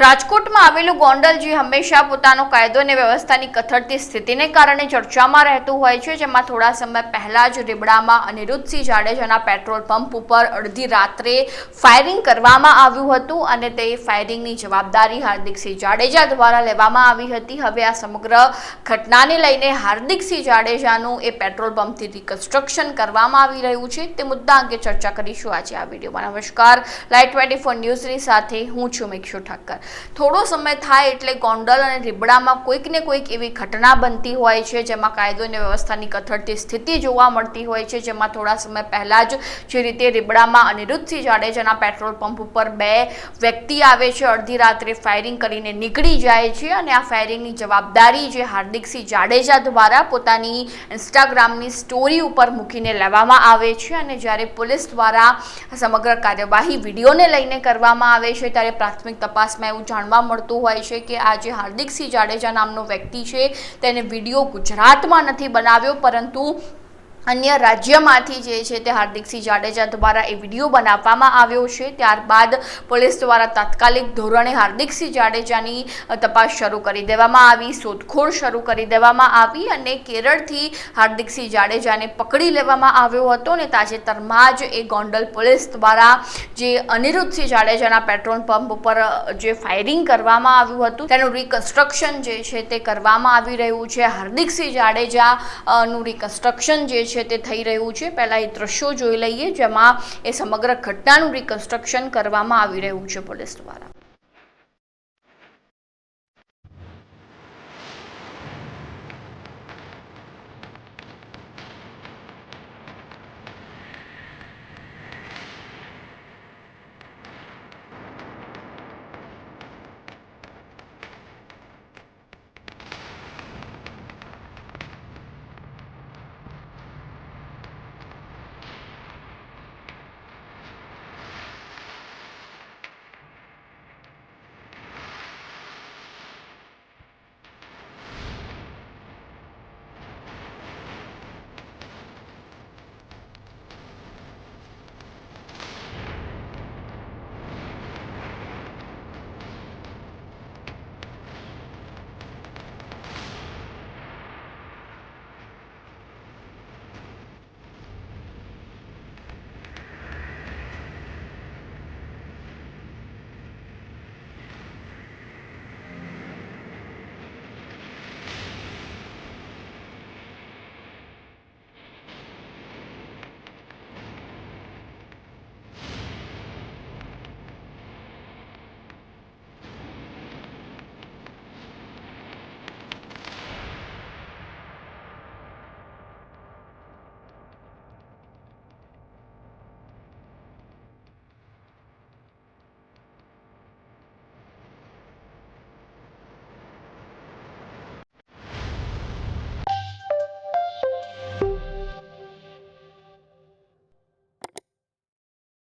રાજકોટમાં આવેલું ગોંડલ જે હંમેશા પોતાનો કાયદો અને વ્યવસ્થાની કથળતી સ્થિતિને કારણે ચર્ચામાં રહેતું હોય છે, જેમાં થોડા સમય પહેલા જ રીબડામાં અનિરુદ્ધસિંહ જાડેજાના પેટ્રોલ પંપ ઉપર અડધી રાત્રે ફાયરિંગ કરવામાં આવ્યું હતું અને તે ફાયરિંગની જવાબદારી હાર્દિકસિંહ જાડેજા દ્વારા લેવામાં આવી હતી। હવે આ સમગ્ર ઘટનાને લઈને હાર્દિકસિંહ જાડેજાનું એ પેટ્રોલ પંપથી રિકન્સ્ટ્રક્શન કરવામાં આવી રહ્યું છે, તે મુદ્દા અંગે ચર્ચા કરીશું આજે આ વિડીયોમાં। નમસ્કાર, લાઈવ 24 ન્યૂઝની સાથે હું છું મિક્ષુ ઠક્કર। થોડો સમય થાય એટલે ગોંડલ અને રીબડામાં કોઈક ને કોઈક એવી ઘટના બનતી હોય છે જેમાં કાયદો અને વ્યવસ્થાની કથળતી સ્થિતિ જોવા મળતી હોય છે, જેમાં થોડા સમય પહેલા જ જે રીતે રીબડામાં અનિરુદ્ધસિંહ જાડેજાના પેટ્રોલ પંપ ઉપર બે વ્યક્તિ આવે છે, અડધી રાત્રે ફાયરિંગ કરીને નીકળી જાય છે અને આ ફાયરિંગની જવાબદારી જે હાર્દિકસિંહ જાડેજા દ્વારા પોતાની ઇન્સ્ટાગ્રામની સ્ટોરી ઉપર મૂકીને લેવામાં આવે છે અને જ્યારે પોલીસ દ્વારા સમગ્ર કાર્યવાહી વિડીયોને લઈને કરવામાં આવે છે ત્યારે પ્રાથમિક તપાસમાં એવું જાણવા મળતું હોય છે કે આ જે હાર્દિકસિંહ જાડેજા નામનો વ્યક્તિ છે તેને વિડીયો ગુજરાતમાં નથી બનાવ્યો, પરંતુ અન્ય રાજ્યમાંથી જે છે તે હાર્દિકસિંહ જાડેજા દ્વારા એ વિડીયો બનાવવામાં આવ્યો છે। ત્યારબાદ પોલીસ દ્વારા તાત્કાલિક ધોરણે હાર્દિકસિંહ જાડેજાની તપાસ શરૂ કરી દેવામાં આવી, શોધખોળ શરૂ કરી દેવામાં આવી અને કેરળથી હાર્દિકસિંહ જાડેજાને પકડી લેવામાં આવ્યો હતો અને તાજેતરમાં જ એ ગોંડલ પોલીસ દ્વારા જે અનિરુદ્ધસિંહ જાડેજાના પેટ્રોલ પંપ ઉપર જે ફાયરિંગ કરવામાં આવ્યું હતું તેનું રિકન્સ્ટ્રક્શન જે છે તે કરવામાં આવી રહ્યું છે। હાર્દિકસિંહ જાડેજાનું રિકન્સ્ટ્રક્શન જે છે તે થઈ રહ્યું છે। પહેલા એ દ્રશ્યો જોઈ લઈએ જેમાં એ સમગ્ર ઘટનાનું રિકન્સ્ટ્રક્શન કરવામાં આવી રહ્યું છે પોલીસ દ્વારા।